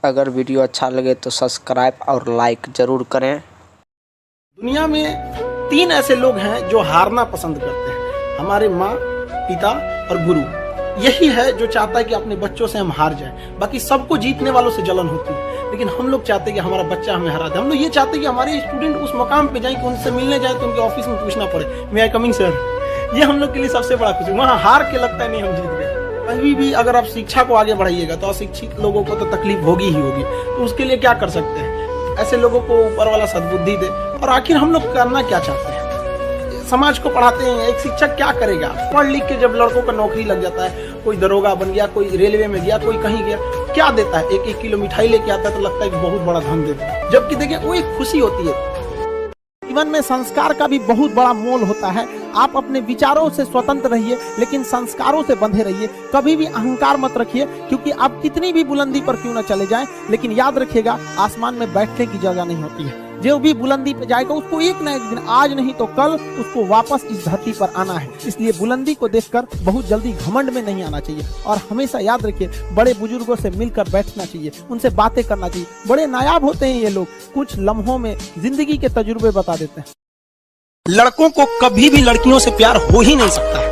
अगर वीडियो अच्छा लगे तो सब्सक्राइब और लाइक जरूर करें। दुनिया में 3 ऐसे लोग हैं जो हारना पसंद करते हैं, हमारे माँ, पिता और गुरु। यही है जो चाहता है कि अपने बच्चों से हम हार जाएं। बाकी सबको जीतने वालों से जलन होती है, लेकिन हम लोग चाहते हैं कि हमारा बच्चा हमें हरा दे। हम लोग ये चाहते हैं कि हमारे स्टूडेंट उस मकाम पे जाए कि उनसे मिलने जाए तो उनके ऑफिस में पूछना पड़े, मे आई कमिंग सर। ये हम लोग के लिए सबसे बड़ा खुशी। वहाँ हार के लगता है नहीं हम जीत गए। कभी भी अगर आप शिक्षा को आगे बढ़ाइएगा तो अशिक्षित लोगों को तो तकलीफ होगी ही होगी। तो उसके लिए क्या कर सकते हैं? ऐसे लोगों को ऊपर वाला सद्बुद्धि दे। और आखिर हम लोग करना क्या चाहते हैं? समाज को पढ़ाते हैं, एक शिक्षक क्या करेगा? पढ़ लिख के जब लड़कों का नौकरी लग जाता है, कोई दरोगा बन गया, कोई रेलवे में गया, कोई कहीं गया, क्या देता है? 1-1 किलो मिठाई लेके आता है तो लगता है कि बहुत बड़ा धन देता है, जबकि देखिए वो एक खुशी होती है। जीवन में संस्कार का भी बहुत बड़ा मोल होता है। आप अपने विचारों से स्वतंत्र रहिए, लेकिन संस्कारों से बंधे रहिए। कभी भी अहंकार मत रखिए, क्योंकि आप कितनी भी बुलंदी पर क्यों न चले जाएं, लेकिन याद रखिएगा आसमान में बैठने की जगह नहीं होती है। जो भी बुलंदी पे जाएगा उसको एक ना एक दिन, आज नहीं तो कल, उसको वापस इस धरती पर आना है। इसलिए बुलंदी को देखकर बहुत जल्दी घमंड में नहीं आना चाहिए। और हमेशा याद रखिए, बड़े बुजुर्गों से मिलकर बैठना चाहिए, उनसे बातें करना चाहिए। बड़े नायाब होते हैं ये लोग, कुछ लम्हों में जिंदगी के तजुर्बे बता देते हैं। लड़कों को कभी भी लड़कियों से प्यार हो ही नहीं सकता।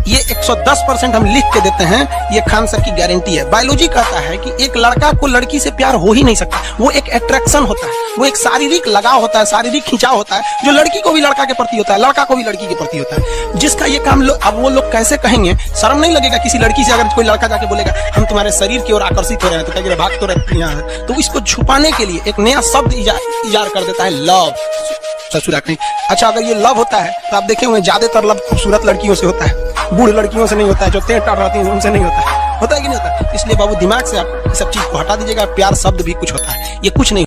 ये 110% हम लिख के देते हैं, ये खान सर की गारंटी है। बायोलॉजी कहता है कि एक लड़का को लड़की से प्यार हो ही नहीं सकता। वो एक अट्रैक्शन होता है, वो एक शारीरिक लगाव होता है, शारीरिक खिंचाव होता है, जो लड़की को भी लड़का के प्रति होता है, लड़का को भी लड़की के प्रति होता है। जिसका ये काम अब वो लोग कैसे कहेंगे? शर्म नहीं लगेगा किसी लड़की से अगर कोई लड़का जाके बोलेगा हम तुम्हारे शरीर की ओर आकर्षित हो रहे हैं, तो कहेंगे भाग तो रहती है। तो इसको छुपाने के लिए एक नया शब्द इजार कर देता है, लव। ससुरा कहीं। अच्छा, अगर ये लव होता है तो आप देखे होंगे ज्यादातर लव खूबसूरत लड़कियों से होता है, बूढ़ लड़कियों से नहीं होता है, जो तेज टाट रहती है उनसे नहीं होता है कि नहीं होता है? इसलिए बाबू दिमाग से आप सब चीज को हटा दीजिएगा। प्यार शब्द भी कुछ होता है, ये कुछ नहीं।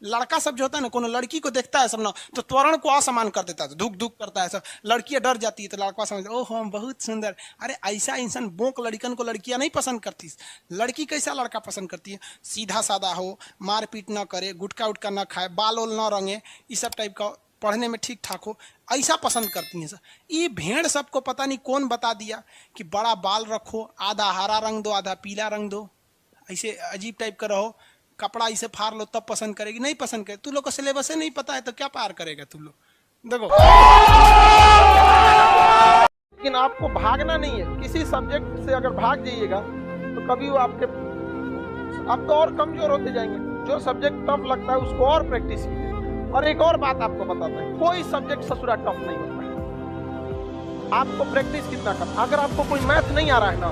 लड़का सब जो होता है ना, कोनो लड़की को देखता है सब ना, तो त्वरण को असमान कर देता है, धुक धुक करता है सब। लड़कियां डर जाती है तो लड़का समझता है ओह हम बहुत सुंदर। अरे ऐसा इंसान बोक लड़कन को लड़कियां नहीं पसंद करती। लड़की कैसा लड़का पसंद करती है? सीधा साधा हो, मारपीट ना करे, गुटखा उटका ना खाए, बाल ओल ना रंगे, इस सब टाइप का, पढ़ने में ठीक ठाक हो, ऐसा पसंद करती हैं सर। ये भेड़ सबको पता नहीं कौन बता दिया कि बड़ा बाल रखो, आधा हरा रंग दो, आधा पीला रंग दो, ऐसे अजीब टाइप का रहो, कपड़ा इसे फाड़ लो तब पसंद करेगी। नहीं पसंद करे, तू लोग को सिलेबस नहीं पता है तो क्या पार करेगा तू लोग? देखो, लेकिन आपको भागना नहीं है। किसी सब्जेक्ट से अगर भाग जाइएगा तो कभी वो आप तो और कमजोर होते जाएंगे। जो सब्जेक्ट टफ लगता है उसको और प्रैक्टिस कीजिए। और एक और बात आपको बताता है, कोई सब्जेक्ट ससुरा टफ नहीं होता है। आपको प्रैक्टिस कितना करना। अगर आपको कोई मैथ नहीं आ रहा है ना,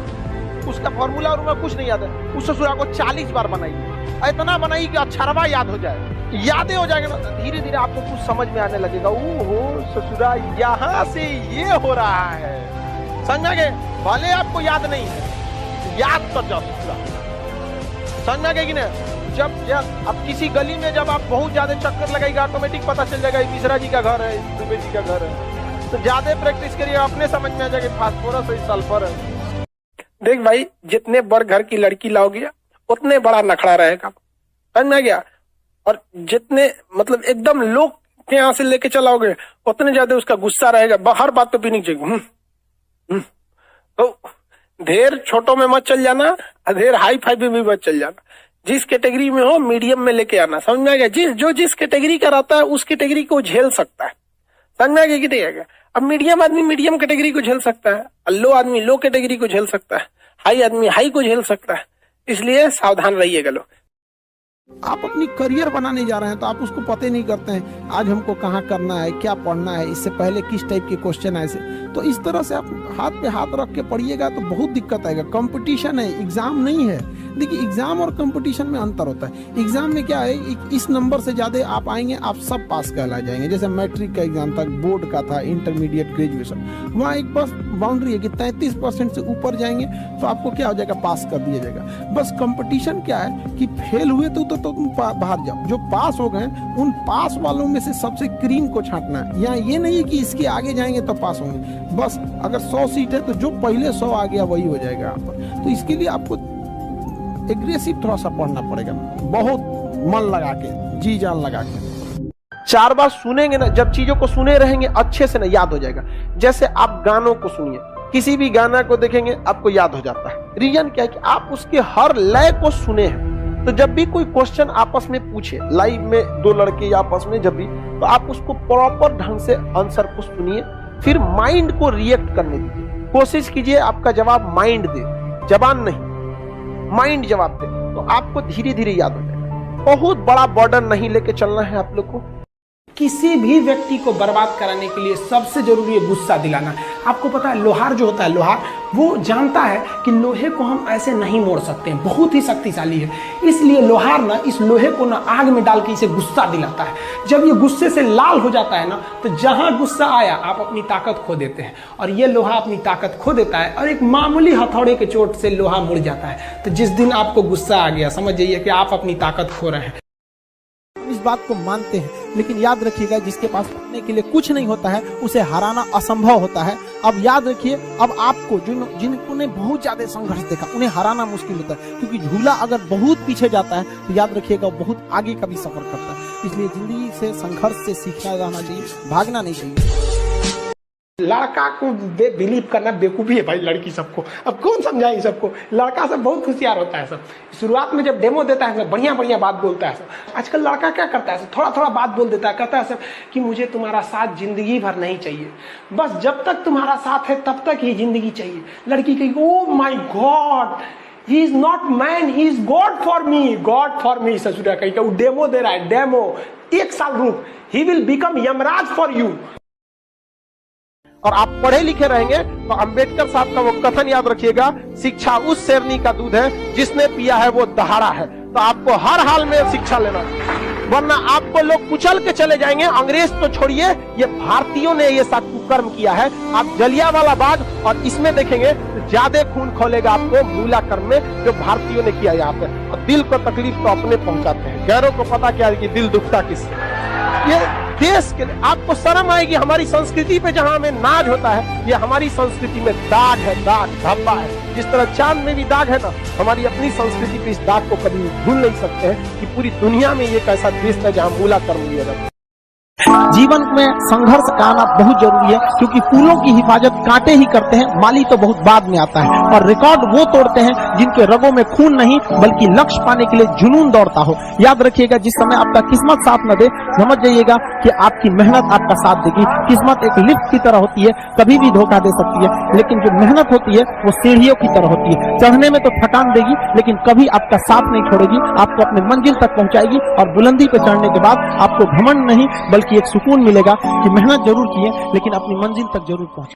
उसका फॉर्मूला और कुछ नहीं याद है, उस ससुरा को 40 बार बनाइए। इतना बनाइए कि अक्षरवा याद हो जाए। यादें हो जाएगा ना, धीरे धीरे आपको कुछ समझ में आने लगेगा। ओहो ससुरा यहाँ से ये हो रहा है, समझ गए? भले आपको याद नहीं है, याद कर जाओ ससुरा, समझ गए कि नहीं? जब अब किसी गली में जब आप बहुत ज्यादा चक्कर लगाएगा, ऑटोमेटिक पता चल जाएगा मिश्रा जी का घर है, दुबे जी का घर है। तो ज्यादा प्रैक्टिस करिए, अपने समझ में आ जाएगा फास्फोरस है, सल्फर है। देख भाई, जितने बड़ घर की लड़की लाओगे उतने बड़ा नखड़ा रहेगा, समझ में आ गया? और जितने मतलब एकदम लोग के यहाँ से लेके चलाओगे उतने ज्यादा उसका गुस्सा रहेगा, हर बात पे पीनी चाहिए। तो ढेर छोटों में मत चल जाना, ढेर हाई फाई में भी मत चल जाना। जिस कैटेगरी में हो मीडियम में लेके आना, समझ में आ गया? जिस कैटेगरी का रहता है उस कैटेगरी को झेल सकता है, समझ में आ गया कि नहीं आ गया? अब मीडियम आदमी मीडियम कैटेगरी को झेल सकता है, लो आदमी लो कैटेगरी को झेल सकता है, हाई आदमी हाई को झेल सकता है। इसलिए सावधान रहिएगा लोग। आप अपनी करियर बनाने जा रहे हैं तो आप उसको पता नहीं करते हैं, आज हमको कहाँ करना है, क्या पढ़ना है, इससे पहले किस टाइप के क्वेश्चन आए से। तो इस तरह से आप हाथ पे हाथ रख के पढ़िएगा तो बहुत दिक्कत आएगा। कंपटीशन है, एग्जाम नहीं है। देखिए, एग्जाम और कंपटीशन में अंतर होता है। एग्जाम में क्या है, इस नंबर से ज्यादा आप आएंगे आप सब पास कहला जाएंगे। जैसे मैट्रिक का एग्जाम था, बोर्ड का था, इंटरमीडिएट, ग्रेजुएशन, वहाँ एक बस बाउंड्री है कि 33% से ऊपर जाएंगे तो आपको क्या हो जाएगा, पास कर दिया जाएगा। बस कंपटीशन क्या है कि फेल हुए तो तुम बाहर जाओ, जो पास हो गए उन पास वालों में से सबसे क्रीम को छांटना है। यहाँ ये नहीं है कि इसके आगे जाएंगे तो पास होंगे। बस अगर 100 सीट है तो जो पहले 100 आ गया वही हो जाएगा यहाँ पर। तो इसके लिए आपको एग्रेसिव थोड़ा सा पढ़ना पड़ेगा, बहुत मन लगा के, जी जान लगा के। 4 बार सुनेंगे ना, जब चीजों को सुने रहेंगे अच्छे से ना, याद हो जाएगा। जैसे आप गानों को सुनिए, किसी भी गाना को देखेंगे आपको याद हो जाता है। रीजन क्या है कि आप उसके हर लय को सुने हैं। तो जब भी कोई क्वेश्चन आपस में पूछे, लाइव में दो लड़के या आपस में जब भी, तो आप उसको प्रॉपर ढंग से आंसर को सुनिए, फिर माइंड को रिएक्ट करने दीजिए। कोशिश कीजिए आपका जवाब माइंड दे, जबान नहीं, माइंड जवाब दे, तो आपको धीरे धीरे याद हो जाएगा। बहुत बड़ा बर्डन नहीं लेके चलना है आप लोग को। किसी भी व्यक्ति को बर्बाद कराने के लिए सबसे जरूरी है गुस्सा दिलाना। आपको पता है लोहार जो होता है, लोहार वो जानता है कि लोहे को हम ऐसे नहीं मोड़ सकते हैं, बहुत ही शक्तिशाली है। इसलिए लोहार ना इस लोहे को ना आग में डाल के इसे गुस्सा दिलाता है। जब ये गुस्से से लाल हो जाता है ना, तो जहां गुस्सा आया आप अपनी ताकत खो देते हैं, और ये लोहा अपनी ताकत खो देता है, और एक मामूली हथौड़े के चोट से लोहा मुड़ जाता है। तो जिस दिन आपको गुस्सा आ गया, समझ जाइए कि आप अपनी ताकत खो रहे हैं। इस बात को मानते हैं, लेकिन याद रखिएगा जिसके पास पाने के लिए कुछ नहीं होता है उसे हराना असंभव होता है। अब याद रखिए, अब आपको जिन्होंने बहुत ज्यादा संघर्ष देखा उन्हें हराना मुश्किल होता है, क्योंकि झूला अगर बहुत पीछे जाता है तो याद रखिएगा बहुत आगे का भी सफर करता है। इसलिए जिंदगी से संघर्ष से सीखना जाना चाहिए, भागना नहीं चाहिए। लड़का को बिलीव करना बेवकूफ़ी है भाई, लड़की सबको। अब कौन समझाए सबको, लड़का सब बहुत होशियार होता है। सब शुरुआत में जब डेमो देता है सब बढ़िया बढ़िया बात बोलता है। सब आजकल लड़का क्या करता है, थोड़ा थोड़ा बात बोल देता है, कहता है सब कि मुझे तुम्हारा साथ जिंदगी भर नहीं चाहिए, बस जब तक तुम्हारा साथ है तब तक ही जिंदगी चाहिए। लड़की कही oh my God, he is not man, he is God for me, God for me. ससुरा कहीं का वो डेमो दे रहा है, डेमो। 1 साल रुक, he will become Yamraj for you. और आप पढ़े लिखे रहेंगे तो अंबेडकर साहब का वो कथन याद रखिएगा, शिक्षा उस शेरनी का दूध है जिसने पिया है वो दहाड़ा है। तो आपको हर हाल में शिक्षा लेना, वरना आपको लोग कुचल के चले जाएंगे। अंग्रेज तो छोड़िए, ये भारतीयों ने ये सब कुकर्म किया है। आप जलियांवाला बाग और इसमें देखेंगे तो ज्यादा खून खोलेगा आपको मूला कर्म में, जो भारतीयों ने किया यहाँ पे। और दिल को तकलीफ तो अपने पहुंचाते हैं, गैरों को पता क्या है कि दिल दुखता किससे। ये देश के आपको शर्म आएगी, हमारी संस्कृति पे जहां हमें नाज होता है, ये हमारी संस्कृति में दाग है, दाग धब्बा है। जिस तरह चांद में भी दाग है ना, हमारी अपनी संस्कृति पे इस दाग को कभी भूल नहीं सकते हैं कि पूरी दुनिया में ये एक ऐसा देश है जहां मूला कर्म लिया जाता है। जीवन में संघर्ष का आना बहुत जरूरी है, क्योंकि फूलों की हिफाजत कांटे ही करते हैं, माली तो बहुत बाद में आता है। और रिकॉर्ड वो तोड़ते हैं जिनके रगों में खून नहीं बल्कि लक्ष्य पाने के लिए जुनून दौड़ता हो। याद रखिएगा, जिस समय आपका किस्मत साथ न दे, समझ जाइएगा कि आपकी मेहनत आपका साथ देगी। किस्मत एक लिफ्ट की तरह होती है, कभी भी धोखा दे सकती है, लेकिन जो मेहनत होती है वो सीढ़ियों की तरह होती है। चढ़ने में तो थकान देगी, लेकिन कभी आपका साथ नहीं छोड़ेगी, आपको अपने मंजिल तक पहुंचाएगी। और बुलंदी पर चढ़ने के बाद आपको घमंड नहीं बल्कि एक सुकून मिलेगा कि मेहनत जरूर की है, लेकिन अपनी मंजिल तक जरूर पहुंचे।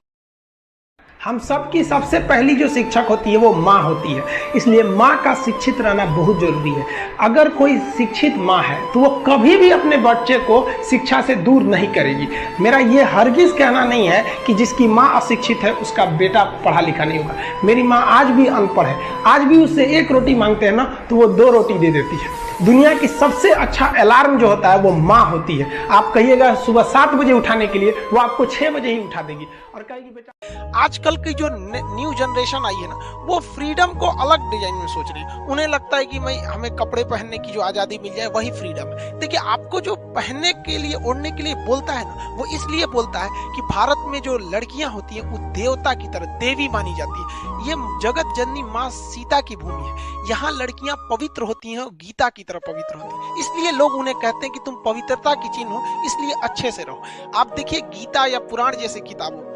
हम सबकी सबसे पहली जो शिक्षक होती है वो माँ होती है, इसलिए माँ का शिक्षित रहना बहुत जरूरी है। अगर कोई शिक्षित माँ है तो वो कभी भी अपने बच्चे को शिक्षा से दूर नहीं करेगी। मेरा ये हरगिज कहना नहीं है कि जिसकी माँ अशिक्षित है उसका बेटा पढ़ा लिखा नहीं होगा। मेरी माँ आज भी अनपढ़ है, आज भी उससे 1 रोटी मांगते हैं ना तो वो 2 रोटी दे देती है। दुनिया की सबसे अच्छा अलार्म जो होता है वो माँ होती है। आप कहिएगा सुबह 7 बजे उठाने के लिए, वो आपको 6 बजे ही उठा देगी और कहेगी बेटा। आजकल की जो न्यू जनरेशन आई है ना, वो फ्रीडम को अलग डिजाइन में सोच रही है। उन्हें लगता है कि भाई हमें कपड़े पहनने की जो आज़ादी मिल जाए वही फ्रीडम है। देखिए, आपको जो पहनने के लिए, ओढ़ने के लिए बोलता है ना, वो इसलिए बोलता है कि भारत में जो लड़कियां होती हैं वो देवता की तरह, देवी मानी जाती है। ये जगत जननी माँ सीता की भूमि है। यहाँ लड़कियां पवित्र होती हैं, गीता की तरह पवित्र होती हैं। इसलिए लोग उन्हें कहते हैं कि तुम पवित्रता की चिन्ह हो, इसलिए अच्छे से रहो। आप देखिए, गीता या पुराण जैसे किताबों को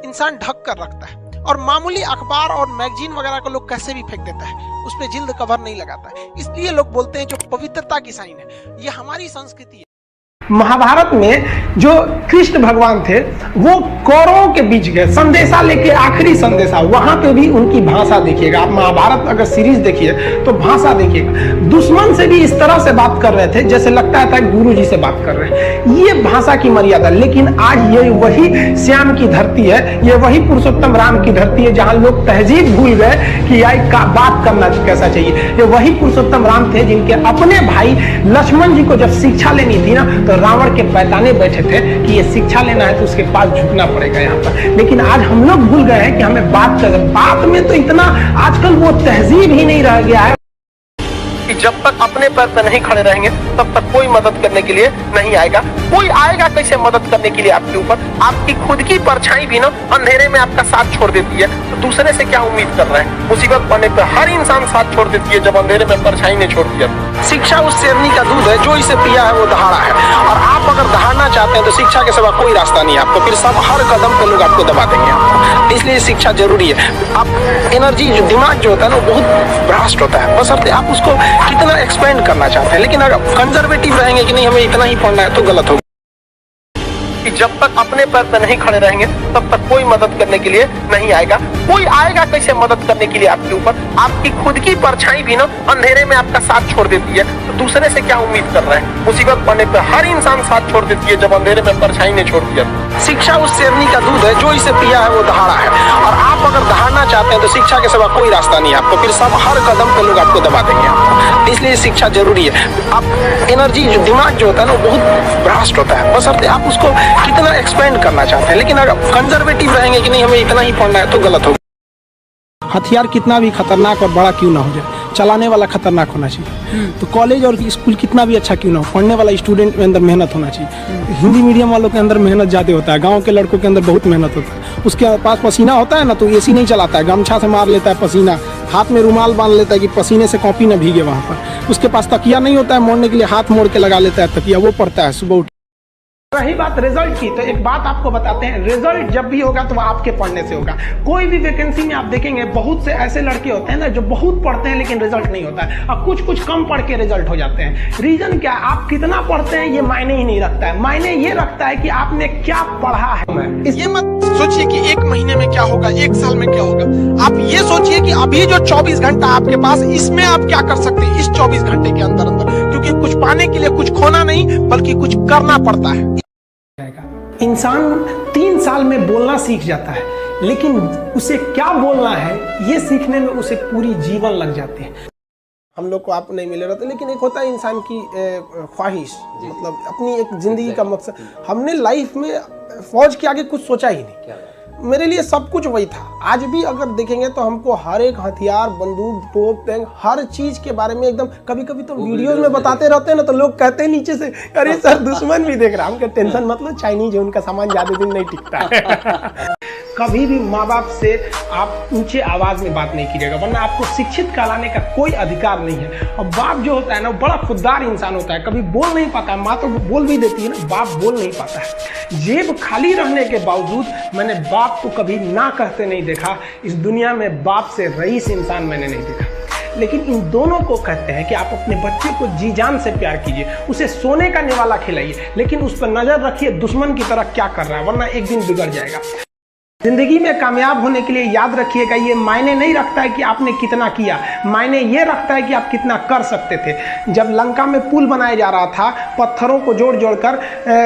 इंसान ढक कर रखता है, और मामूली अखबार और मैगजीन वगैरह को लोग कैसे भी फेंक देता है, उस पर जिल्द कवर नहीं लगाता है। इसलिए लोग बोलते हैं जो पवित्रता की साइन है। ये हमारी संस्कृति है। महाभारत में जो कृष्ण भगवान थे वो कौरवों के बीच गए संदेशा लेके, आखिरी संदेशा। वहां पे भी उनकी भाषा देखिएगा, आप महाभारत अगर सीरीज देखिए तो भाषा देखिएगा। दुश्मन से भी इस तरह से बात कर रहे थे जैसे लगता था गुरु जी से बात कर रहे हैं। ये भाषा की मर्यादा। लेकिन आज ये वही श्याम की धरती है, ये वही पुरुषोत्तम राम की धरती है, जहां लोग तहजीब भूल गए कि यार का बात करना कैसा चाहिए। ये वही पुरुषोत्तम राम थे जिनके अपने भाई लक्ष्मण जी को जब शिक्षा लेनी थी ना, तो रावण के पैताने बैठे थे कि ये शिक्षा लेना है तो उसके पास झुकना पड़ेगा यहाँ पर। लेकिन आज हम लोग भूल गए हैं कि हमें बात में तो इतना आजकल वो तहजीब ही नहीं रह गया है कि जब तक अपने पैर पर नहीं खड़े रहेंगे तब तक कोई मदद करने के लिए नहीं आएगा। कोई आएगा कैसे मदद करने के लिए आपके ऊपर? आपकी खुद की परछाई भी ना अंधेरे में आपका साथ छोड़ देती है, तो दूसरे से क्या उम्मीद कर रहे हैं? मुसीबत पड़ने पर हर इंसान साथ छोड़ देती है जब अंधेरे में परछाई नहीं छोड़ती है। शिक्षा उस शेरनी का दूध है, जो इसे पिया है वो दहाड़ा है। और आप अगर दहाड़ना चाहते हैं तो शिक्षा के सिवा कोई रास्ता नहीं है आपको, फिर सब हर कदम पे लोग आपको दबा देंगे आपको। इसलिए शिक्षा जरूरी है। आप एनर्जी जो दिमाग जो होता है ना बहुत ब्रास्ट होता है, बशर्ते आप उसको कितना एक्सपेंड करना चाहते हैं। लेकिन अगर कंजर्वेटिव रहेंगे कि नहीं हमें इतना ही पढ़ना है तो गलत होगा। कि जब तक अपने पैर पर नहीं खड़े रहेंगे तब तक कोई मदद करने के लिए नहीं आएगा। कोई आएगा कैसे मदद करने के लिए आपके ऊपर? आपकी खुद की परछाई भी ना अंधेरे में आपका साथ छोड़ देती है, तो दूसरे से क्या उम्मीद कर रहे हैं? मुसीबत पड़ने पर हर इंसान साथ छोड़ देती है जब अंधेरे में परछाई नहीं छोड़ती है। शिक्षा उस शेरनी का दूध है, जो इसे पिया है वो दहाड़ा है। और आप अगर दहाड़ना चाहते हैं तो शिक्षा के सिवा कोई रास्ता नहीं है आपको, फिर सब हर कदम पे लोग आपको दबा देंगे आपको। इसलिए शिक्षा जरूरी है। आप एनर्जी जो दिमाग जो होता है ना बहुत ब्रास्ट होता है, बशर्ते आप उसको कितना एक्सपेंड करना चाहते हैं। लेकिन अगर कंजर्वेटिव रहेंगे कि नहीं हमें इतना ही पढ़ना है तो गलत होगा। हथियार कितना भी खतरनाक और बड़ा क्यों ना हो जाए, चलाने वाला खतरनाक होना चाहिए। तो कॉलेज और स्कूल कितना भी अच्छा क्यों ना हो, पढ़ने वाला स्टूडेंट के अंदर मेहनत होना चाहिए। हिंदी मीडियम वालों के अंदर मेहनत ज़्यादा होता है, गांव के लड़कों के अंदर बहुत मेहनत होता है। उसके पास पसीना होता है ना तो एसी नहीं चलाता है, गमछा से मार लेता है पसीना, हाथ में रुमाल बांध लेता है कि पसीने से कॉपी ना भीगे वहाँ पर। उसके पास तकिया नहीं होता है मोड़ने के लिए, हाथ मोड़ के लगा लेता है तकिया, वो पढ़ता है सुबह उठ। रही बात रिजल्ट की, तो एक बात आपको बताते हैं, रिजल्ट जब भी होगा तो वो आपके पढ़ने से होगा। कोई भी वैकेंसी में आप देखेंगे बहुत से ऐसे लड़के होते हैं ना जो बहुत पढ़ते हैं लेकिन रिजल्ट नहीं होता है, और कुछ कम पढ़ के रिजल्ट हो जाते हैं। रीजन क्या है? आप कितना पढ़ते हैं ये मायने ही नहीं रखता है, मायने ये रखता है कि आपने क्या पढ़ा है। ये मत सोचिए कि एक महीने में क्या होगा, एक साल में क्या होगा। आप ये सोचिए कि अभी जो 24 घंटा आपके पास, इसमें आप क्या कर सकते हैं इस 24 घंटे के अंदर अंदर, क्योंकि कुछ पाने के लिए कुछ खोना नहीं बल्कि कुछ करना पड़ता है। इंसान 3 साल में बोलना सीख जाता है, लेकिन उसे क्या बोलना है ये सीखने में उसे पूरी जीवन लग जाती है। हम लोग को आप नहीं मिले रहते, लेकिन एक होता है इंसान की ख्वाहिश, मतलब अपनी एक जिंदगी का मकसद। हमने लाइफ में फौज के आगे कुछ सोचा ही नहीं। मेरे लिए सब कुछ वही था। आज भी अगर देखेंगे तो हमको हर एक हथियार, बंदूक, तोप, टैंक, हर चीज के बारे में एकदम, कभी कभी तो वीडियोस में बताते रहते हैं ना तो लोग कहते हैं नीचे से, अरे सर दुश्मन भी देख रहा है। हम कहते टेंशन मतलब चाइनीज है, उनका सामान ज्यादा दिन नहीं टिकता है। कभी भी माँ बाप से आप ऊंचे आवाज में बात नहीं कीजिएगा, वरना आपको शिक्षित कहलाने का कोई अधिकार नहीं है। और बाप जो होता है ना बड़ा खुददार इंसान होता है, कभी बोल नहीं पाता है। माँ तो बोल भी देती है ना, बाप बोल नहीं पाता है। जेब खाली रहने के बावजूद मैंने बाप को कभी ना कहते नहीं देखा। इस दुनिया में बाप से रईस इंसान मैंने नहीं देखा। लेकिन इन दोनों को कहते हैं कि आप अपने बच्चे को जी जान से प्यार कीजिए, उसे सोने का निवाला खिलाइए, लेकिन उस पर नजर रखिए दुश्मन की तरह क्या कर रहा है, वरना एक दिन बिगड़ जाएगा। जिंदगी में कामयाब होने के लिए याद रखिएगा, ये मायने नहीं रखता है कि आपने कितना किया, मायने ये रखता है कि आप कितना कर सकते थे। जब लंका में पुल बनाया जा रहा था पत्थरों को जोड़ जोड़ कर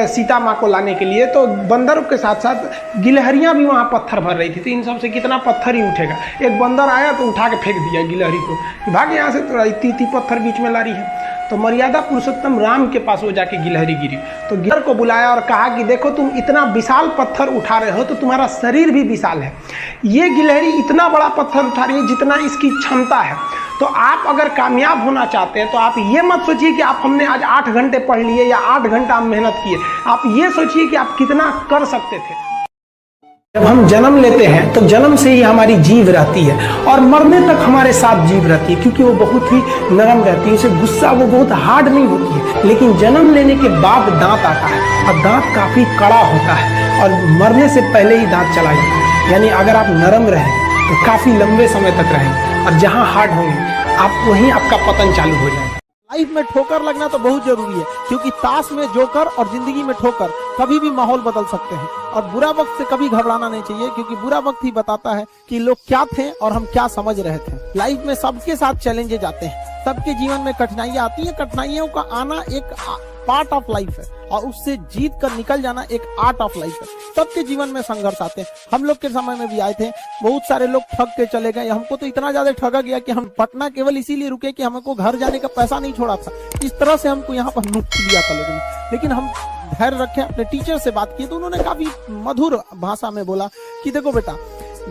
सीता माँ को लाने के लिए, तो बंदरों के साथ साथ गिलहरियाँ भी वहाँ पत्थर भर रही थी। तो इन सब से कितना पत्थर ही उठेगा। एक बंदर आया तो उठा के फेंक दिया गिलहरी को, भाग यहाँ से, तो इतनी पत्थर बीच में ला रही है। तो मर्यादा पुरुषोत्तम राम के पास वो जाके गिलहरी गिरी, तो गिलहर को बुलाया और कहा कि देखो तुम इतना विशाल पत्थर उठा रहे हो तो तुम्हारा शरीर भी विशाल है। ये गिलहरी इतना बड़ा पत्थर उठा रही है जितना इसकी क्षमता है। तो आप अगर कामयाब होना चाहते हैं तो आप ये मत सोचिए कि आप हमने आज 8 घंटे पढ़ लिए या 8 घंटा हम मेहनत किए। आप ये सोचिए कि आप कितना कर सकते थे। जब हम जन्म लेते हैं तो जन्म से ही हमारी जीभ रहती है और मरने तक हमारे साथ जीभ रहती है, क्योंकि वो बहुत ही नरम रहती है, उसे गुस्सा वो बहुत हार्ड नहीं होती है। लेकिन जन्म लेने के बाद दांत आता है और दांत काफी कड़ा होता है और मरने से पहले ही दांत चला जाता है। यानी अगर आप नरम रहें तो काफी लंबे समय तक रहेंगे, और जहाँ हार्ड होंगे आप वहीं आपका पतन चालू हो जाएगा। लाइफ में ठोकर लगना तो बहुत जरूरी है, क्योंकि ताश में जोकर और जिंदगी में ठोकर कभी भी माहौल बदल सकते हैं। और बुरा वक्त से कभी घबराना नहीं चाहिए, क्योंकि बुरा वक्त ही बताता है कि लोग क्या थे और हम क्या समझ रहे थे। लाइफ में सबके साथ चैलेंजेस आते हैं, सबके जीवन में कठिनाइयां आती हैं। कठिनाइयों का आना एक पार्ट ऑफ लाइफ है और उससे जीत कर निकल जाना एक आर्ट ऑफ लाइफ है। सबके जीवन में संघर्ष आते हैं, हम लोग के समय में भी आए थे। बहुत सारे लोग ठग के चले गए, हमको तो इतना ज्यादा ठगा गया कि हम पटना केवल इसीलिए रुके कि हमको घर जाने का पैसा नहीं छोड़ा था। इस तरह से हमको यहाँ पर लूट लिया था लोगों ने। लेकिन हम धैर्य रखे, अपने टीचर से बात की तो उन्होंने काफी मधुर भाषा में बोला कि देखो बेटा,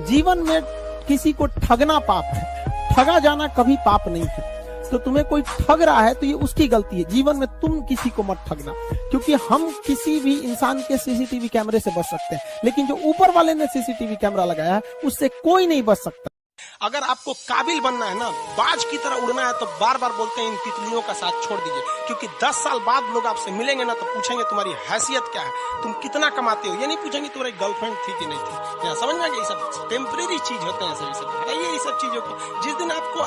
जीवन में किसी को ठगना पाप है, ठगा जाना कभी पाप नहीं है। तो तुम्हें कोई ठग रहा है तो ये उसकी गलती है। जीवन में तुम किसी को मत ठगना, क्योंकि हम किसी भी इंसान के सीसीटीवी कैमरे से बच सकते हैं, लेकिन जो ऊपर वाले ने सीसीटीवी कैमरा लगाया है उससे कोई नहीं बच सकता। अगर आपको काबिल बनना है ना, बाज की तरह उड़ना है, तो बार बार बोलते हैं इन तितलियों का साथ छोड़ दीजिए, क्योंकि 10 साल बाद लोग आपसे मिलेंगे ना तो पूछेंगे तुम्हारी हैसियत क्या है, तुम कितना कमाते हो। ये नहीं पूछेंगे तुम्हारी गर्लफ्रेंड थी कि नहीं थी। समझ में आ गया, ये सब टेम्परेरी चीज होते हैं, सब हटाइए ये सब चीजों को। जिस दिन आपको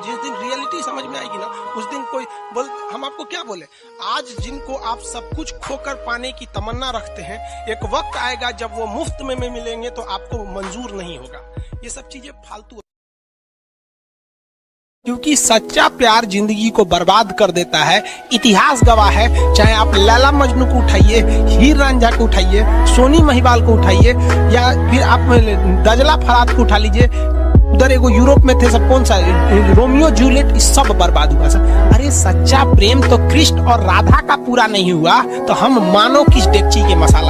जिस दिन रियलिटी समझ में आएगी ना, उस दिन कोई बोल, हम आपको क्या बोले, आज जिनको आप सब कुछ खोकर पाने की तमन्ना रखते हैं, एक वक्त आएगा जब वो मुफ्त में मिलेंगे तो आपको मंजूर नहीं होगा। ये सब चीजें फालतू, क्योंकि सच्चा प्यार जिंदगी को बर्बाद कर देता है। इतिहास गवाह है, चाहे आप लैला मजनू को उठाइए, हीर रांझा को उठाइए, सोनी महिवाल को उठाइए, या फिर आप दजला फरात को उठा लीजिए, उधर एगो यूरोप में थे सब, कौन सा रोमियो जूलियट, सब बर्बाद हुआ सब। अरे सच्चा प्रेम तो कृष्ण और राधा का पूरा नहीं हुआ तो हम मानो किस डेगची के मसाला।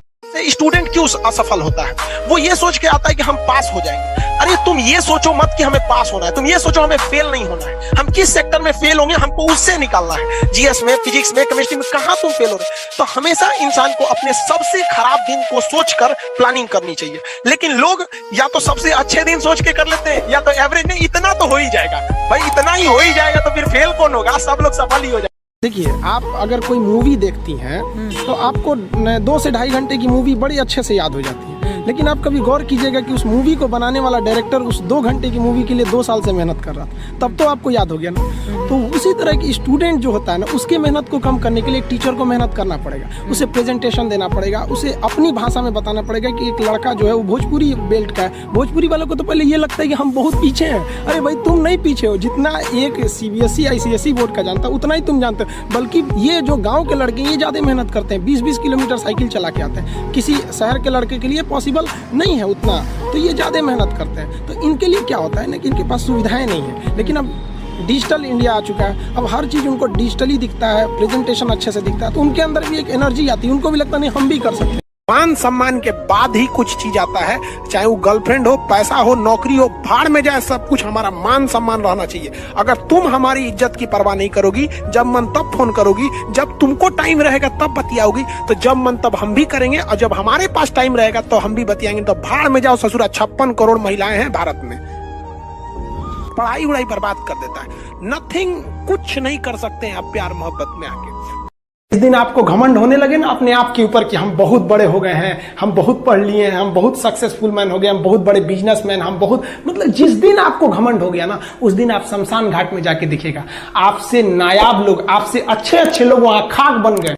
स्टूडेंट क्यों असफल होता है, वो ये सोच के आता है कि हम पास हो जाएंगे। अरे तुम ये सोचो मत कि हमें पास होना है, तुम ये सोचो हमें फेल नहीं होना है। हम किस सेक्टर में फेल होंगे हमको उससे निकालना है। जीएस में, फिजिक्स में, केमिस्ट्री में कहां तुम फेल हो रहे। तो हमेशा इंसान को अपने सबसे खराब दिन को सोचकर प्लानिंग करनी चाहिए। लेकिन लोग या तो सबसे अच्छे दिन सोच के कर लेते हैं, या तो एवरेज नहीं, इतना तो हो ही जाएगा भाई, इतना ही हो ही जाएगा तो फिर फेल कौन होगा, सब लोग सफल ही हो जाएगा। देखिए, आप अगर कोई मूवी देखती हैं तो आपको 2 से 2.5 घंटे की मूवी बड़ी अच्छे से याद हो जाती है, लेकिन आप कभी गौर कीजिएगा कि उस मूवी को बनाने वाला डायरेक्टर उस 2 घंटे की मूवी के लिए 2 साल से मेहनत कर रहा था, तब तो आपको याद हो गया ना। तो उसी तरह की स्टूडेंट जो होता है ना, उसके मेहनत को कम करने के लिए एक टीचर को मेहनत करना पड़ेगा, उसे प्रेजेंटेशन देना पड़ेगा, उसे अपनी भाषा में बताना पड़ेगा कि एक लड़का जो है वो भोजपुरी बेल्ट का है। भोजपुरी वालों को तो पहले ये लगता है कि हम बहुत पीछे हैं। अरे भाई, तुम नहीं पीछे हो, जितना एक सीबीएसई ICSE बोर्ड का जानता है उतना ही तुम जानते हो। बल्कि ये जो गांव के लड़के ये ज्यादा मेहनत करते हैं, 20-20 किलोमीटर साइकिल चला के आते हैं। किसी शहर के लड़के के लिए पॉसिबल नहीं है उतना, तो ये ज्यादा मेहनत करते हैं। तो इनके लिए क्या होता है ना कि इनके पास सुविधाएं नहीं है। लेकिन अब डिजिटल इंडिया आ चुका है, अब हर चीज उनको डिजिटली दिखता है, प्रेजेंटेशन अच्छे से दिखता है, तो उनके अंदर भी एक एनर्जी आती है, उनको भी लगता नहीं हम भी कर सकते हैं। मान सम्मान के बाद ही कुछ चीज आता है, चाहे वो गर्लफ्रेंड हो, पैसा हो, नौकरी हो, भाड़ में जाए सब कुछ, हमारा मान सम्मान रहना चाहिए। अगर तुम हमारी इज्जत की परवाह नहीं करोगी, जब मन तब फोन करोगी, जब तुमको टाइम रहेगा तब बतियाओगी, तो जब मन तब हम भी करेंगे, और जब हमारे पास टाइम रहेगा तो हम भी बतियाएंगे। तो भाड़ में जाओ ससुरा, 56 करोड़ महिलाएं हैं भारत में। पढ़ाई उड़ाई बर्बाद कर देता है। नथिंग, कुछ नहीं कर सकते हैं आप प्यार मोहब्बत में आके। इस दिन आपको घमंड होने लगे ना अपने आप के ऊपर कि हम बहुत बड़े हो गए हैं, हम बहुत पढ़ लिए हैं, हम बहुत सक्सेसफुल मैन हो गए, हम बहुत बड़े बिजनेसमैन, हम बहुत, मतलब जिस दिन आपको घमंड हो गया ना, उस दिन आप शमशान घाट में जाके दिखेगा आपसे नायाब लोग, आपसे अच्छे अच्छे लोग वहां खाक बन गए।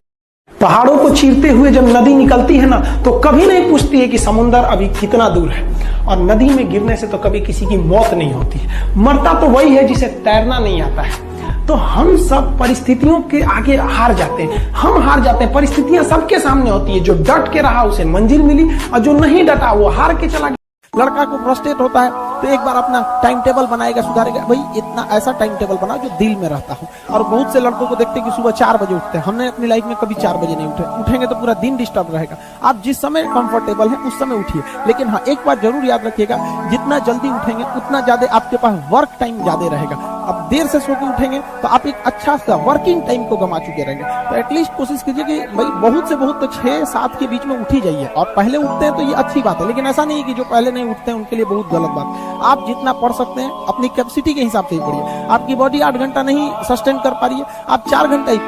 पहाड़ों को चीरते हुए जब नदी निकलती है ना, तो कभी नहीं पूछती है कि समुंदर अभी कितना दूर है, और नदी में गिरने से तो कभी किसी की मौत नहीं होती है। मरता तो वही है जिसे तैरना नहीं आता है। तो हम सब परिस्थितियों के आगे हार जाते हैं, हम हार जाते हैं। परिस्थितियां सबके सामने होती है, जो डट के रहा उसे मंजिल मिली, और जो नहीं डटा वो हार के चला गया। लड़का को फ्रस्ट्रेट होता है तो एक बार अपना टाइम टेबल बनाएगा, सुधारेगा। भाई इतना ऐसा टाइम टेबल बना जो दिल में रहता हो। और बहुत से लड़कों को देखते हैं कि सुबह 4 बजे उठते हैं। हमने अपनी लाइफ में कभी 4 बजे नहीं उठेंगे तो पूरा दिन डिस्टर्ब रहेगा। आप जिस समय कंफर्टेबल है उस समय उठिए, लेकिन हाँ एक बात जरूर याद रखिएगा, जितना जल्दी उठेंगे उतना ज्यादा आपके पास वर्क टाइम ज्यादा रहेगा। अब देर से सो के उठेंगे तो आप एक अच्छा सा वर्किंग टाइम को गंवा चुके रहेंगे। तो एटलीस्ट कोशिश कीजिए कि भाई बहुत से बहुत तो 6-7 के बीच में उठ ही जाइए। और पहले उठते हैं तो ये अच्छी बात है, लेकिन ऐसा नहीं है कि जो पहले नहीं उठते हैं उनके लिए बहुत गलत बात। आप जितना पढ़ सकते हैं अपनी कैपेसिटी के हिसाब से ही पढ़िए। आपकी बॉडी 8 घंटा नहीं सस्टेन कर पा रही है, आप 4 घंटा ही।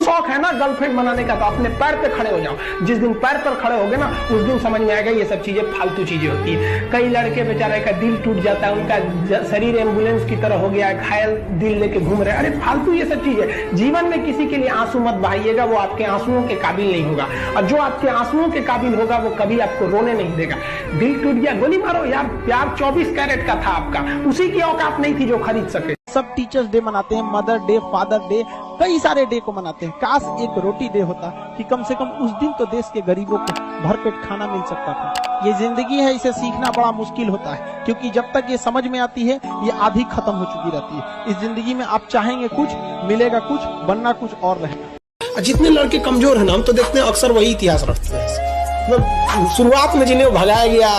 शौक है ना गर्लफ्रेंड बनाने का, तो अपने पैर पे खड़े हो जाओ। जिस दिन पैर पर खड़े होगे ना, उस दिन समझ में आएगा ये सब चीजें फालतू चीजें होती है। कई लड़के बेचारे का दिल टूट जाता है, उनका शरीर एम्बुलेंस की तरह हो गया है, घायल दिल लेके घूम रहे हैं। अरे फालतू ये सब चीजें। जीवन में किसी के लिए आंसू मत बहाइएगा, वो आपके आंसुओं के काबिल नहीं होगा। और जो आपके आंसुओं के काबिल होगा वो कभी आपको रोने नहीं देगा। दिल टूट गया, गोली मारो यार। प्यार 24 कैरेट का था आपका, उसी की औकात नहीं थी जो खरीद सके। सब टीचर्स डे मनाते हैं, मदर डे, फादर डे, कई सारे डे को मनाते हैं। काश एक रोटी डे होता कि कम से कम उस दिन तो देश के गरीबों को भरपेट खाना मिल सकता था। ये जिंदगी है, इसे सीखना बड़ा मुश्किल होता है, क्योंकि जब तक ये समझ में आती है ये आधी खत्म हो चुकी रहती है। इस जिंदगी में आप चाहेंगे कुछ, मिलेगा कुछ, बनना कुछ और रहेगा। जितने लड़के कमजोर है ना, हम तो देखते हैं अक्सर वही इतिहास रखते हैं। शुरुआत में जिन्हें भगाया गया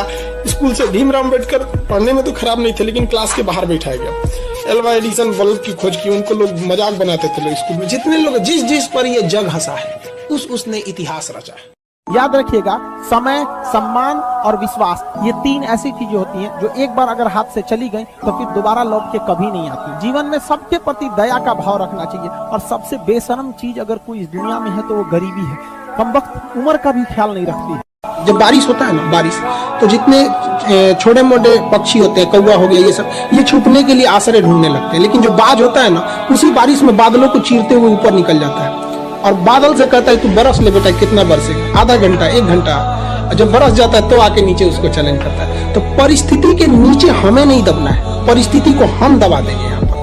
स्कूल से, भीमराव अम्बेडकर पढ़ने में तो खराब नहीं थे लेकिन क्लास के बाहर बैठाया गया। एल्वा एडिसन बल्ब की खोज की, उनको लोग मजाक बनाते थे लोग स्कूल में। जितने लोग जिस पर ये जग हंसा है उसने इतिहास रचा है। याद रखिएगा, समय, सम्मान और विश्वास, ये 3 ऐसी चीजें होती हैं जो एक बार अगर हाथ से चली गई तो फिर दोबारा लौट के कभी नहीं आती। जीवन में सबके प्रति दया का भाव रखना चाहिए, और सबसे बेशर्म चीज अगर कोई इस दुनिया में है तो वो गरीबी है। कमबख्त उम्र का भी ख्याल नहीं रखती है। जब बारिश होता है ना, बारिश, तो जितने छोटे मोटे पक्षी होते हैं, कौवा हो गया, ये सब, ये छुपने के लिए आश्रय ढूंढने लगते हैं। लेकिन जो बाज होता है ना, उसी बारिश में बादलों को चीरते हुए ऊपर निकल जाता है और बादल से कहता है तू बरस ले बेटा, कितना बरसेगा, आधा घंटा, 1 घंटा। जब बरस जाता है तो आके नीचे उसको चैलेंज करता है। तो परिस्थिति के नीचे हमें नहीं दबना है, परिस्थिति को हम दबा देंगे यहाँ पर।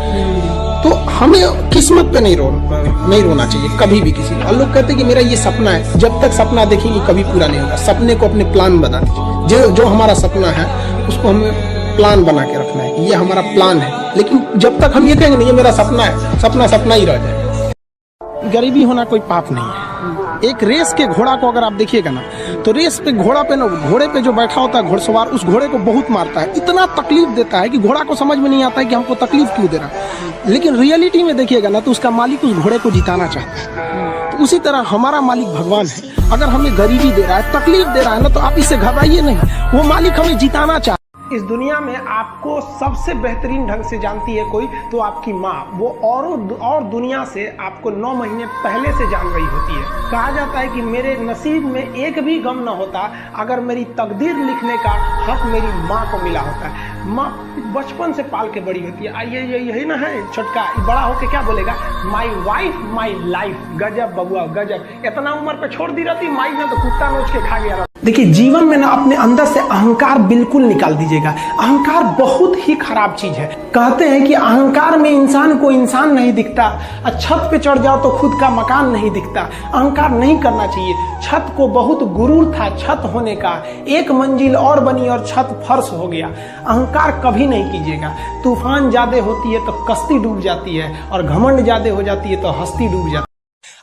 तो हमें किस्मत पे नहीं रोना चाहिए कभी भी किसी को। और लोग कहते हैं कि मेरा ये सपना है, जब तक सपना देखेंगे कभी पूरा नहीं होगा। सपने को अपने प्लान बना दीजिए। जो हमारा सपना है उसको हमें प्लान बना के रखना है, ये हमारा प्लान है। लेकिन जब तक हम ये कहेंगे नहीं ये मेरा सपना है, सपना सपना ही रह जाएगा। गरीबी होना कोई पाप नहीं है। एक रेस के घोड़ा को अगर आप देखिएगा ना, तो रेस पे घोड़े पे जो बैठा होता है घोड़सवार, उस घोड़े को बहुत मारता है, इतना तकलीफ देता है कि घोड़ा को समझ में नहीं आता है कि हमको तकलीफ क्यों दे रहा है। लेकिन रियलिटी में देखिएगा ना, तो उसका मालिक उस घोड़े को जिताना चाहता है। तो उसी तरह हमारा मालिक भगवान है। अगर हमें गरीबी दे रहा है, तकलीफ दे रहा है ना, तो आप इससे घबराइए नहीं, वो मालिक हमें जिताना चाहता है। इस दुनिया में आपको सबसे बेहतरीन ढंग से जानती है कोई, तो आपकी माँ। वो और दुनिया से आपको 9 महीने पहले से जान रही होती है। कहा जाता है कि मेरे नसीब में एक भी गम न होता अगर मेरी तकदीर लिखने का हक मेरी माँ को मिला होता है। माँ बचपन से पाल के बड़ी होती है। यही ना है छोटका, बड़ा होके क्या बोलेगा, माई वाइफ माई लाइफ। गजब बबुआ गजब, इतना उम्र पे छोड़ दी रहती माई ने तो कुत्ता नोच के खा गया। देखिए, जीवन में ना अपने अंदर से अहंकार बिल्कुल निकाल दीजिएगा। अहंकार बहुत ही खराब चीज है। कहते हैं कि अहंकार में इंसान को इंसान नहीं दिखता, छत पे चढ़ जाओ तो खुद का मकान नहीं दिखता। अहंकार नहीं करना चाहिए। छत को बहुत गुरूर था छत होने का, 1 मंजिल और बनी और छत फर्श हो गया। अहंकार कभी नहीं कीजिएगा। तूफान ज्यादा होती है तो कश्ती डूब जाती है, और घमंड ज्यादा हो जाती है तो हस्ती डूब जाती है।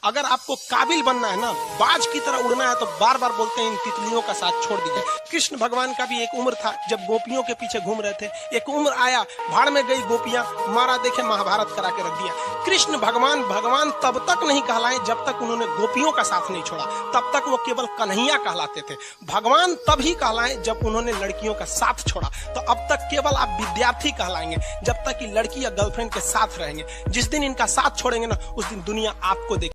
अगर आपको काबिल बनना है ना, बाज की तरह उड़ना है, तो बार बार बोलते हैं इन तितलियों का साथ छोड़ दीजिए। कृष्ण भगवान का भी एक उम्र था जब गोपियों के पीछे घूम रहे थे। एक उम्र आया, भाड़ में गई गोपियां, मारा देखे महाभारत करा के रख दिया। कृष्ण भगवान तब तक नहीं कहलाए जब तक उन्होंने गोपियों का साथ नहीं छोड़ा। तब तक वो केवल कन्हैया कहलाते थे। भगवान तभी कहलाए जब उन्होंने लड़कियों का साथ छोड़ा। तो अब तक केवल आप विद्यार्थी कहलाएंगे जब तक कि लड़की या गर्लफ्रेंड के साथ रहेंगे। जिस दिन इनका साथ छोड़ेंगे ना, उस दिन दुनिया आपको देखेगी।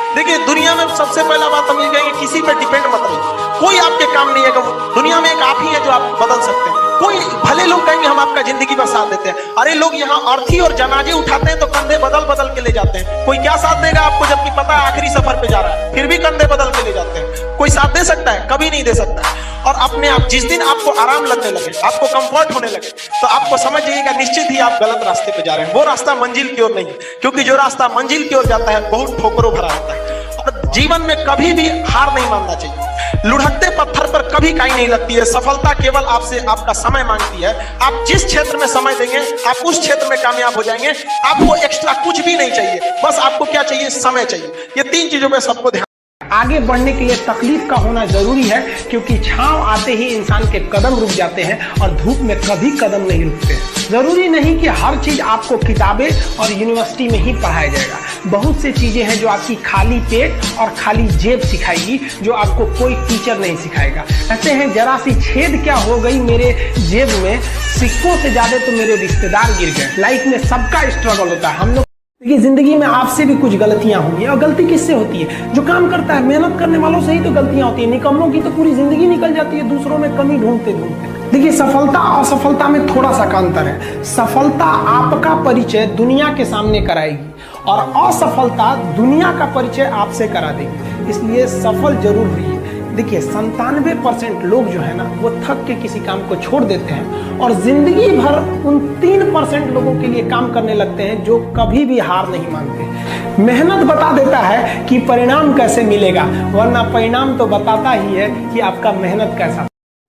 देखिए, दुनिया में सबसे पहला बात हम ये कहेंगे, किसी पे डिपेंड मत रहिए। कोई आपके काम नहीं है। दुनिया में एक आप ही है जो आप बदल सकते हैं। कोई भले लोग कहेंगे हम आपका जिंदगी भर साथ देते हैं। अरे लोग यहाँ अर्थी और जनाजे उठाते हैं तो कंधे बदल बदल के ले जाते हैं। कोई क्या साथ देगा आपको, जबकि पता है आखिरी सफर पे जा रहा है, फिर भी कंधे बदल के ले जाते हैं। कोई साथ दे सकता है? कभी नहीं दे सकता है। और अपने आप जिस दिन आपको आराम लगने लगे, आपको कंफर्ट होने लगे, तो आपको समझ जाइएगा निश्चित ही आप गलत रास्ते पे जा रहे हैं। वो रास्ता मंजिल की ओर नहीं है, क्योंकि जो रास्ता मंजिल की ओर जाता है बहुत ठोकरों भरा होता है। और जीवन में कभी भी हार नहीं मानना चाहिए। लुढ़कते पत्थर पर कभी काई नहीं लगती है। सफलता केवल आपसे आपका समय मांगती है। आप जिस क्षेत्र में समय देंगे, आप उस क्षेत्र में कामयाब हो जाएंगे। आपको एक्स्ट्रा कुछ भी नहीं चाहिए, बस आपको क्या चाहिए, समय चाहिए। ये 3 चीजों पे सबको ध्यान। आगे बढ़ने के लिए तकलीफ का होना जरूरी है, क्योंकि छांव आते ही इंसान के कदम रुक जाते हैं और धूप में कभी कदम नहीं रुकते। जरूरी नहीं कि हर चीज आपको किताबें और यूनिवर्सिटी में ही पढ़ाया जाएगा। बहुत से चीजें हैं जो आपकी खाली पेट और खाली जेब सिखाएगी, जो आपको कोई टीचर नहीं सिखाएगा। कहते हैं जरा सी छेद क्या हो गई मेरे जेब में, सिक्कों से ज्यादा तो मेरे रिश्तेदार गिर गए। लाइफ में सबका स्ट्रगल होता है। हम लोग देखिए, जिंदगी में आपसे भी कुछ गलतियां होंगी। और गलती किससे होती है? जो काम करता है, मेहनत करने वालों से ही तो गलतियां होती है। निकम्मों की तो पूरी जिंदगी निकल जाती है दूसरों में कमी ढूंढते ढूंढते। देखिए, सफलता और असफलता में थोड़ा सा अंतर है। सफलता आपका परिचय दुनिया के सामने कराएगी और असफलता दुनिया का परिचय आपसे करा देगी। इसलिए सफल जरूर रहिए। देखिए, 97% लोग जो है ना, वो थक के किसी काम को छोड़ देते हैं और जिंदगी भर उन 3% लोगों के लिए काम करने लगते हैं जो कभी भी हार नहीं मानते। मेहनत बता देता है कि परिणाम कैसे मिलेगा, वरना परिणाम तो बताता ही है कि आपका मेहनत कैसा।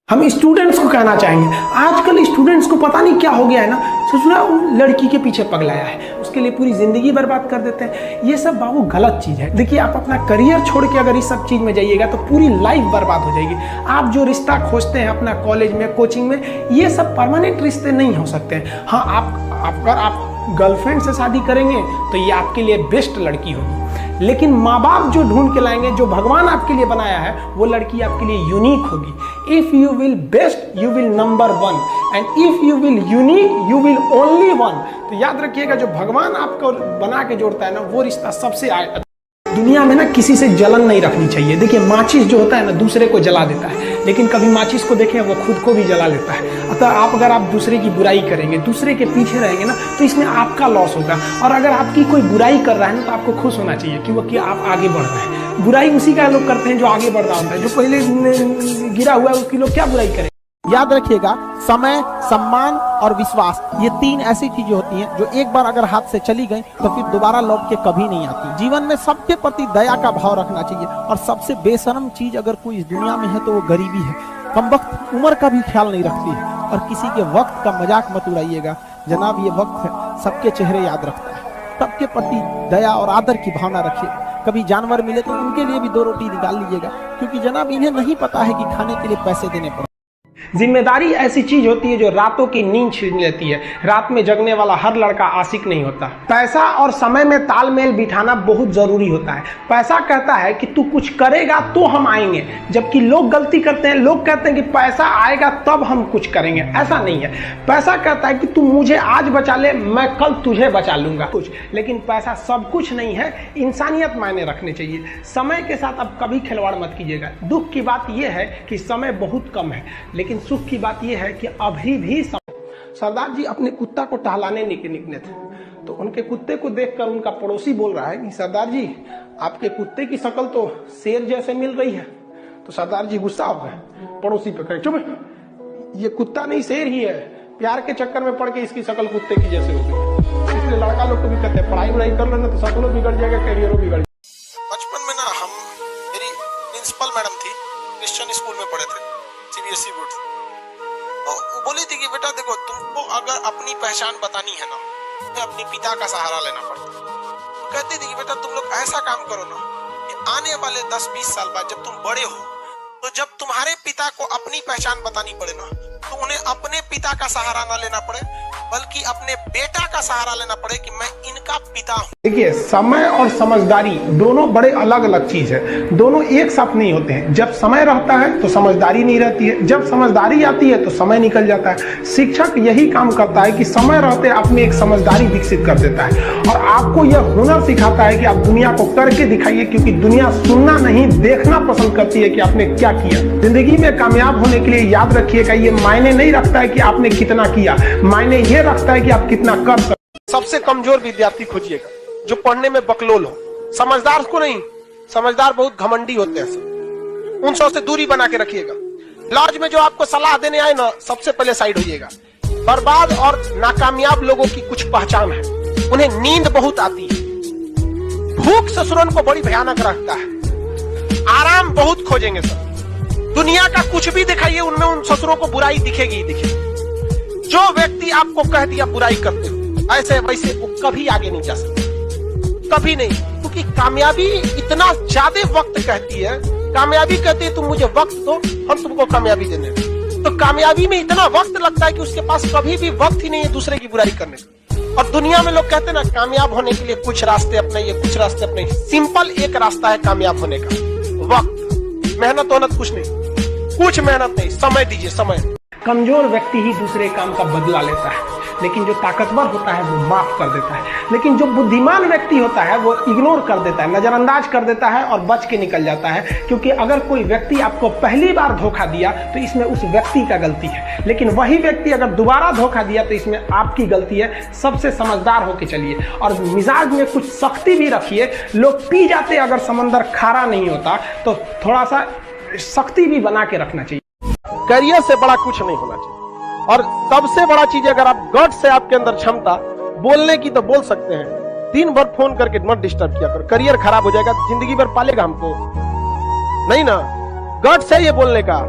हम स्टूडेंट्स को कहना चाहेंगे, आजकल स्टूडेंट्स को पता नहीं क्या हो गया है ना, ससुरा लड़की के पीछे पगलाया है, उसके लिए पूरी जिंदगी बर्बाद कर देते हैं। ये सब बाबू गलत चीज है। देखिए, आप अपना करियर छोड़ के अगर इस सब चीज में जाइएगा तो पूरी लाइफ बर्बाद हो जाएगी। आप जो रिश्ता खोजते हैं अपना कॉलेज में, कोचिंग में, ये सब परमानेंट रिश्ते नहीं हो सकते हैं। हाँ, अगर आप गर्लफ्रेंड से शादी करेंगे तो ये आपके लिए बेस्ट लड़की होगी, लेकिन माँ बाप जो ढूंढ के लाएंगे, जो भगवान आपके लिए बनाया है, वो लड़की आपके लिए यूनिक होगी। If you will best you will number 1 and if you will unique you will only 1। तो याद रखिएगा, जो भगवान आपको बना के जोड़ता है ना, वो रिश्ता सबसे दुनिया में ना किसी से जलन नहीं रखनी चाहिए। देखिए, माचिस जो होता है ना, दूसरे को जला देता है, लेकिन कभी माचिस को देखें वो खुद को भी जला लेता है। अतः अगर आप दूसरे की बुराई करेंगे, दूसरे के पीछे रहेंगे ना, तो इसमें आपका लॉस होगा। और अगर आपकी कोई बुराई कर रहा है ना, तो आपको खुश होना चाहिए क्योंकि आप आगे बढ़ रहे हैं। बुराई उसी का लोग करते हैं जो आगे बढ़ रहा होता है, जो पहले गिरा हुआ है उसकी लोग क्या बुराई करें। याद रखिएगा, समय, सम्मान और विश्वास, ये 3 ऐसी चीजें होती हैं जो एक बार अगर हाथ से चली गई तो फिर दोबारा लौट के कभी नहीं आती। जीवन में सबके प्रति दया का भाव रखना चाहिए, और सबसे बेशर्म चीज अगर कोई इस दुनिया में है तो वो गरीबी है। कमबख्त उम्र का भी ख्याल नहीं रखती है, और किसी के वक्त का मजाक मत उड़ाइएगा। जनाब, ये वक्त है, सबके चेहरे याद रखता है। सबके प्रति दया और आदर की भावना रखिए। कभी जानवर मिले तो उनके लिए भी 2 रोटी निकाल लीजिएगा, क्योंकि जनाब इन्हें नहीं पता है कि खाने के लिए पैसे देने पड़े। जिम्मेदारी ऐसी चीज होती है जो रातों की नींद छीन लेती है। रात में जगने वाला हर लड़का आशिक नहीं होता। पैसा और समय में तालमेल बिठाना बहुत जरूरी होता है। पैसा कहता है कि तू कुछ करेगा तो हम आएंगे, जबकि लोग गलती करते हैं। लोग कहते हैं कि पैसा आएगा तब हम कुछ करेंगे। ऐसा नहीं है। पैसा कहता है कि तू मुझे आज बचा ले, मैं कल तुझे बचा लूंगा कुछ। लेकिन पैसा सब कुछ नहीं है, इंसानियत मायने रखने चाहिए। समय के साथ आप कभी खिलवाड़ मत कीजिएगा। दुख की बात यह है कि समय बहुत कम है, लेकिन सुख की बात यह है कि अभी भी सरदार जी अपने कुत्ता को टहलाने निकले थे, तो उनके कुत्ते को देखकर उनका पड़ोसी बोल रहा है कि सरदार जी, आपके कुत्ते की शक्ल तो शेर जैसे मिल रही है। तो सरदार जी गुस्सा हो गए, पड़ोसी पे कहे, चुप, ये कुत्ता नहीं शेर ही है, प्यार के चक्कर में पड़ के इसकी शक्ल कुत्ते की जैसे हो गई। इसलिए लड़का लोग को भी कहते हैं, पढ़ाई वढ़ाई कर लेना तो शक्लों बिगड़ जाएगा, कैरियरों बिगड़ जाएगा। बचपन में ना मेरी प्रिंसिपल मैडम थी, क्रिश्चियन स्कूल में पढ़े थे, CBSE बोर्ड। तो वो बोली थी कि बेटा देखो, तुमको अगर अपनी पहचान बतानी है ना, तो अपने पिता का सहारा लेना पड़ता। तो कहती थी कि बेटा तुम लोग ऐसा काम करो ना कि आने वाले 10-20 साल बाद जब तुम बड़े हो, तो जब तुम्हारे पिता को अपनी पहचान बतानी पड़े ना, तो उन्हें अपने पिता का सहारा ना लेना पड़े, बल्कि अपने बेटा का सहारा लेना पड़े कि मैं इनका पिता हूं। देखिए, समय और समझदारी दोनों बड़े अलग अलग चीज है। दोनों एक साथ नहीं होते हैं। जब समय रहता है तो समझदारी नहीं रहती है, जब समझदारी आती है तो समय निकल जाता है। शिक्षक यही काम करता है कि समय रहते आप में एक समझदारी विकसित कर देता है, और आपको यह हुनर सिखाता है कि आप दुनिया को करके दिखाइए, क्योंकि दुनिया सुनना नहीं देखना पसंद करती है कि आपने क्या किया। जिंदगी में कामयाब होने के लिए याद रखिएगा, ये मायने नहीं रखता है कि आपने कितना किया, मायने ये रखता है कि आप कितना कर सकते। सबसे कमजोर विद्यार्थी खोजिएगा जो पढ़ने में बकलोल हो। समझदार को नहीं, समझदार बहुत घमंडी होते हैं सब। उन सब से दूरी बना के रखिएगा। लॉज में जो आपको सलाह देने आए ना, सबसे पहले साइड होइएगा। बर्बाद और नाकामयाब लोगों की कुछ पहचान है, उन्हें नींद बहुत आती है, भूख ससुरन को बड़ी भयानक रखता है, आराम बहुत खोजेंगे सर। दुनिया का कुछ भी दिखाइए, उनमें उन ससुरों को बुराई दिखेगी ही दिखेगी। जो व्यक्ति आपको कह दिया बुराई करते हो, ऐसे वैसे वो कभी आगे नहीं जा सकते, कभी नहीं। क्योंकि कामयाबी इतना ज्यादा वक्त कहती है। कामयाबी कहती है तुम मुझे वक्त दो, हम तुमको कामयाबी देने। तो कामयाबी में इतना वक्त लगता है कि उसके पास कभी भी वक्त ही नहीं है दूसरे की बुराई करने का। और दुनिया में लोग कहते हैं ना, कामयाब होने के लिए कुछ रास्ते अपनाइए, कुछ रास्ते अपनाइए। सिंपल एक रास्ता है कामयाब होने का, वक्त। मेहनत वहनत कुछ नहीं, कुछ मेहनत नहीं, समय दीजिए, समय। कमजोर व्यक्ति ही दूसरे काम का बदला लेता है, लेकिन जो ताकतवर होता है वो माफ कर देता है। लेकिन जो बुद्धिमान व्यक्ति होता है वो इग्नोर कर देता है, नजरअंदाज कर देता है और बच के निकल जाता है। क्योंकि अगर कोई व्यक्ति आपको पहली बार धोखा दिया तो इसमें उस व्यक्ति का गलती है, लेकिन वही व्यक्ति अगर दोबारा धोखा दिया तो इसमें आपकी गलती है। सबसे समझदार होके चलिए और मिजाज में कुछ सख्ती भी रखिए। लोग पी जाते अगर समंदर खारा नहीं होता, तो थोड़ा सा सख्ती भी बना के रखना चाहिए। करियर से बड़ा कुछ नहीं होना चाहिए। और सबसे बड़ा चीज, अगर आप गट से आपके अंदर क्षमता बोलने की, तो बोल सकते हैं। दिन भर फोन करके मत डिस्टर्ब किया करो, करियर खराब हो जाएगा। जिंदगी भर पालेगा हमको नहीं ना। गट से ये बोलने का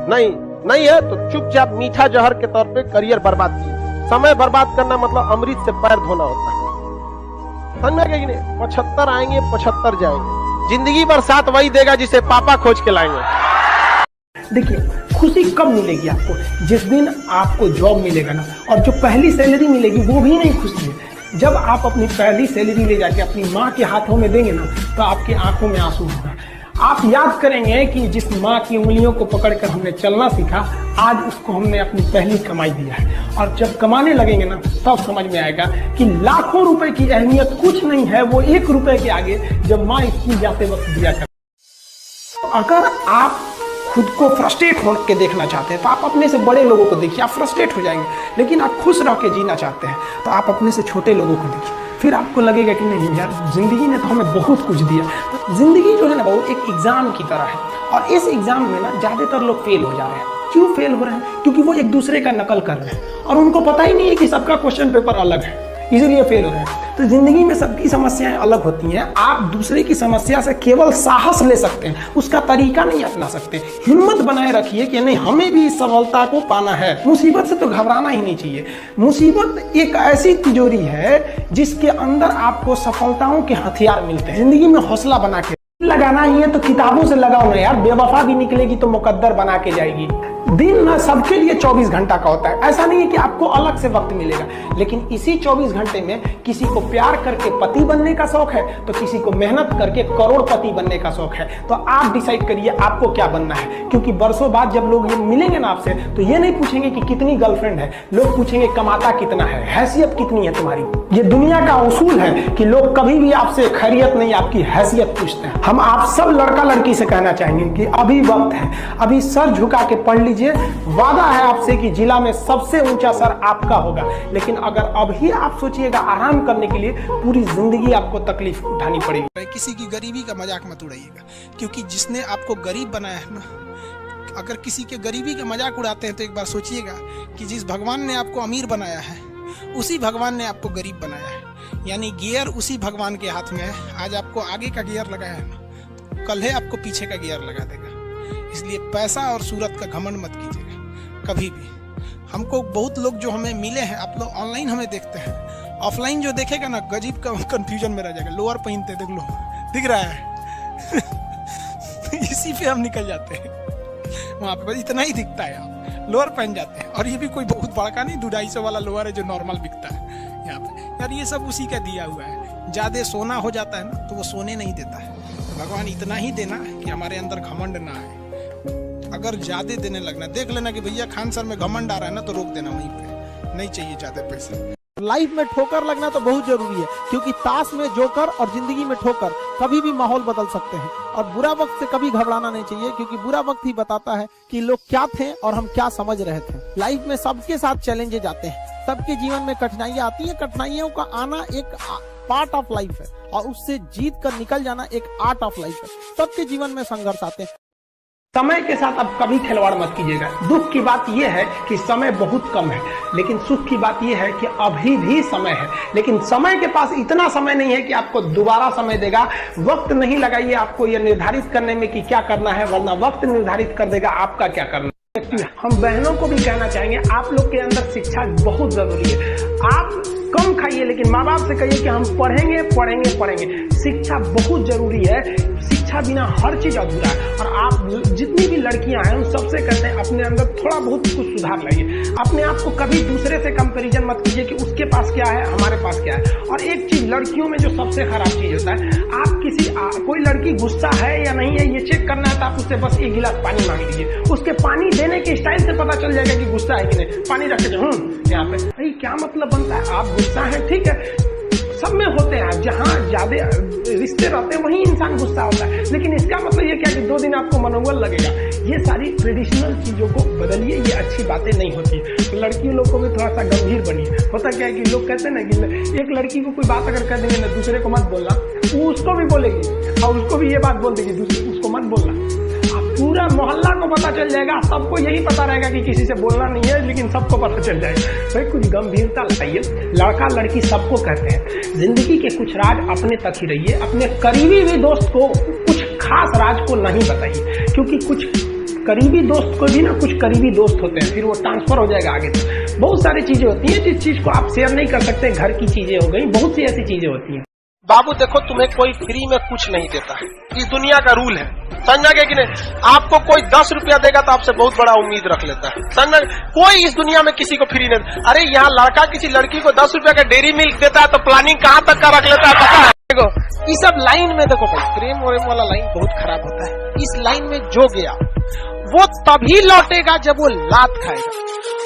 नहीं है तो चुपचाप मीठा जहर के तौर पे करियर बर्बाद कीजिए। समय बर्बाद करना मतलब अमृत से पैर धोना होता है। समझ में नहीं? 75 आएंगे, 75 जाएंगे। जिंदगी भर साथ वही देगा जिसे पापा खोज के लाएंगे। देखिए, खुशी कब मिलेगी आपको? जिस दिन आपको जॉब मिलेगा ना, और जो पहली सैलरी मिलेगी वो भी नहीं खुशी है। जब आप अपनी पहली सैलरी ले जाके अपनी माँ के हाथों में देंगे ना, तो आपकी आंखों में आंसू होगा। आप याद करेंगे कि जिस माँ की उंगलियों को पकड़कर हमने चलना सीखा, आज उसको हमने अपनी पहली कमाई दिया है। और जब कमाने लगेंगे ना, तब समझ में आएगा कि लाखों रुपए की अहमियत कुछ नहीं है, वो 1 रुपए के आगे जब माँ स्कूल जाते वक्त दिया कर। अगर आप खुद को फ्रस्ट्रेट होकर देखना चाहते हैं तो आप अपने से बड़े लोगों को देखिए, आप फ्रस्ट्रेट हो जाएंगे। लेकिन आप खुश रह के जीना चाहते हैं तो आप अपने से छोटे लोगों को देखिए, फिर आपको लगेगा कि नहीं यार, जिंदगी ने तो हमें बहुत कुछ दिया। तो जिंदगी जो है ना, वो एक एग्जाम की तरह है, और इस एग्जाम में ना ज्यादातर लोग फेल हो जा रहे हैं। क्यों फेल हो रहे हैं? क्योंकि वो एक दूसरे का नकल कर रहे हैं और उनको पता ही नहीं है कि सबका क्वेश्चन पेपर अलग है, इसीलिए फेल हो रहे हैं। तो जिंदगी में सबकी समस्याएं अलग होती हैं। आप दूसरे की समस्या से केवल साहस ले सकते हैं, उसका तरीका नहीं अपना सकते। हिम्मत बनाए रखिए कि नहीं, हमें भी इस सफलता को पाना है। मुसीबत से तो घबराना ही नहीं चाहिए। मुसीबत एक ऐसी तिजोरी है जिसके अंदर आपको सफलताओं के हथियार मिलते हैं। जिंदगी में हौसला बना के लगाना ही है तो किताबों से लगाओ ना यार, बेवफा भी निकलेगी तो मुकद्दर बना के जाएगी। दिन ना सबके लिए 24 घंटा का होता है। ऐसा नहीं है कि आपको अलग से वक्त मिलेगा, लेकिन इसी 24 घंटे में किसी को प्यार करके पति बनने का शौक है तो किसी को मेहनत करके करोड़पति बनने का शौक है। तो आप डिसाइड करिए आपको क्या बनना है, क्योंकि बरसों बाद जब लोग ये मिलेंगे ना आपसे, तो ये नहीं पूछेंगे कि कितनी गर्लफ्रेंड है, लोग पूछेंगे कमाता कितना है, हैसियत कितनी है तुम्हारी। ये दुनिया का उसूल है कि लोग कभी भी आपसे खैरियत नहीं, आपकी हैसियत पूछते हैं। हम आप सब लड़का लड़की से कहना चाहेंगे कि अभी वक्त है, अभी सर झुका के पढ़ लीजिए। वादा है आपसे कि जिला में सबसे ऊंचा सर आपका होगा। लेकिन अगर अभी आप सोचिएगा आराम करने के लिए, पूरी जिंदगी आपको तकलीफ उठानी पड़ेगी। किसी की गरीबी का मजाक मत उड़ाइएगा, क्योंकि जिसने आपको गरीब बनाया है ना, अगर किसी के गरीबी का मजाक उड़ाते हैं तो एक बार सोचिएगा कि जिस भगवान ने आपको अमीर बनाया है, उसी भगवान ने आपको गरीब बनाया है। यानी गियर उसी भगवान के हाथ में है। आज आपको आगे का गियर लगाया है ना, कल है आपको पीछे का गियर लगा देगा। इसलिए पैसा और सूरत का घमंड मत कीजिएगा कभी भी। हमको बहुत लोग जो हमें मिले हैं, आप लोग ऑनलाइन हमें देखते हैं, ऑफलाइन जो देखेगा ना, गजीब का कंफ्यूजन में रह जाएगा। लोअर पहनते देख लो, दिख रहा है इसी पे हम निकल जाते हैं, वहाँ पे बस इतना ही दिखता है। आप लोअर पहन जाते हैं, और ये भी कोई बहुत बड़का नहीं, 200-250 वाला लोअर है जो नॉर्मल बिकता है यहाँ पे। यार ये सब उसी का दिया हुआ है। ज्यादा सोना हो जाता है ना, तो वो सोने नहीं देता है। तो भगवान इतना ही देना कि हमारे अंदर घमंड ना आए। अगर ज्यादा देने लगना, देख लेना कि भैया खान सर में घमंड आ रहा है ना, तो रोक देना वहीं पे, नहीं चाहिए ज्यादा पैसे। लाइफ में ठोकर लगना तो बहुत जरूरी है, क्योंकि ताश में जोकर और जिंदगी में ठोकर कभी भी माहौल बदल सकते हैं। और बुरा वक्त से कभी घबराना नहीं चाहिए, क्योंकि बुरा वक्त ही बताता है कि लोग क्या थे और हम क्या समझ रहे थे। लाइफ में सबके साथ चैलेंजेस आते हैं, सबके जीवन में कठिनाइयां आती हैं। कठिनाइयों का आना एक पार्ट ऑफ लाइफ है, और उससे जीत कर निकल जाना एक आर्ट ऑफ लाइफ है। सबके जीवन में संघर्ष आते हैं। समय के साथ आप कभी खिलवाड़ मत कीजिएगा। दुख की बात यह है कि समय बहुत कम है, लेकिन सुख की बात यह है कि अभी भी समय है। लेकिन समय के पास इतना समय नहीं है कि आपको दोबारा समय देगा। वक्त नहीं लगाइए आपको यह निर्धारित करने में कि क्या करना है, वरना वक्त निर्धारित कर देगा आपका क्या करना है। हम बहनों को भी कहना चाहेंगे, आप लोग के अंदर शिक्षा बहुत जरूरी है। आप कम खाइए, लेकिन माँ बाप से कहिए कि हम पढ़ेंगे पढ़ेंगे पढ़ेंगे। शिक्षा बहुत जरूरी है, शिक्षा बिना हर चीज अधूरा है। और आप जितनी भी लड़कियां हैं, उन सबसे कहते हैं अपने अंदर थोड़ा बहुत कुछ सुधार लाइए। अपने आप को कभी दूसरे से कंपैरिजन मत कीजिए कि उसके पास क्या है, हमारे पास क्या है। और एक चीज, लड़कियों में जो सबसे खराब चीज होता है, आप कोई लड़की गुस्सा है या नहीं है ये चेक करना है, तो आप उससे बस 1 गिलास पानी मांग लीजिए। उसके पानी देने के स्टाइल से पता चल जाएगा कि गुस्सा है कि नहीं। पानी रख के यहाँ पे, भाई क्या मतलब बनता है, आप गुस्सा है, ठीक है, सब में होते हैं। जहाँ ज्यादा रिश्ते रहते हैं वहीं इंसान गुस्सा होता है, लेकिन इसका मतलब ये क्या कि 2 दिन आपको मनोबल लगेगा। ये सारी ट्रेडिशनल चीजों को बदलिए, ये अच्छी बातें नहीं होती। तो लड़कियों लोग को भी थोड़ा सा गंभीर बनिए। होता क्या है कि लोग कहते हैं ना कि एक लड़की को कोई बात अगर कह देंगे ना, दूसरे को मत बोलना, वो उसको भी बोलेगी और उसको भी ये बात बोल देगी, उसको मत बोलना। पूरा मोहल्ला को पता चल जाएगा, सबको यही पता रहेगा कि किसी से बोलना नहीं है, लेकिन सबको पता चल जाएगा। भाई कुछ गंभीरता लाइए। लड़का लड़की सबको कहते हैं, जिंदगी के कुछ राज अपने तक ही रहिए। अपने करीबी भी दोस्त को कुछ खास राज को नहीं बताइए, क्योंकि कुछ करीबी दोस्त को भी ना कुछ करीबी दोस्त होते हैं, फिर वो ट्रांसफर हो जाएगा आगे तक। बहुत सारी चीजें होती हैं जिस चीज को आप शेयर नहीं कर सकते। घर की चीजें हो गई, बहुत सी ऐसी चीजें होती हैं। बाबू देखो तुम्हें कोई फ्री में कुछ नहीं देता है, इस दुनिया का रूल है, समझा गया कि नहीं। आपको कोई 10 रुपया देगा तो आपसे बहुत बड़ा उम्मीद रख लेता है, समझा। कोई इस दुनिया में किसी को फ्री नहीं। अरे यहाँ लड़का किसी लड़की को 10 रुपया का डेयरी मिल्क देता है तो प्लानिंग कहाँ तक का रख लेता है पता है। देखो इस सब लाइन में देखो भाई, प्रेम व्रेम वाला लाइन बहुत खराब होता है। इस लाइन में जो गया वो तभी लौटेगा जब वो लात खाएगा,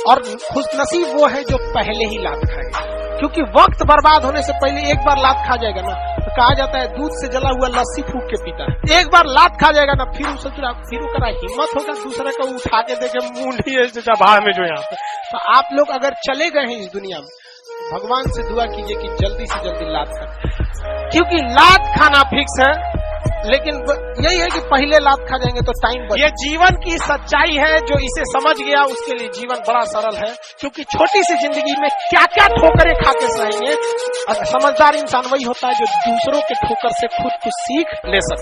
और खुशनसीब वो है जो पहले ही लात खाएगा, क्योंकि वक्त बर्बाद होने से पहले एक बार लात खा जाएगा ना, तो कहा जाता है दूध से जला हुआ लस्सी फूक के पीता है। एक बार लात खा जाएगा ना, फिर उसका हिम्मत होगा दूसरे को उठा के देखे मुंडी जबाह में जो यहाँ पे। तो आप लोग अगर चले गए हैं इस दुनिया में, भगवान से दुआ कीजिए कि जल्दी से जल्दी लात खाए, क्योंकि लात खाना फिक्स है, लेकिन यही है कि पहले लात खा जाएंगे तो टाइम बचे। ये जीवन की सच्चाई है, जो इसे समझ गया उसके लिए जीवन बड़ा सरल है, क्योंकि छोटी सी जिंदगी में क्या क्या ठोकरें खा के सहेंगे। समझदार इंसान वही होता है जो दूसरों के ठोकर से खुद कुछ सीख ले सकता है।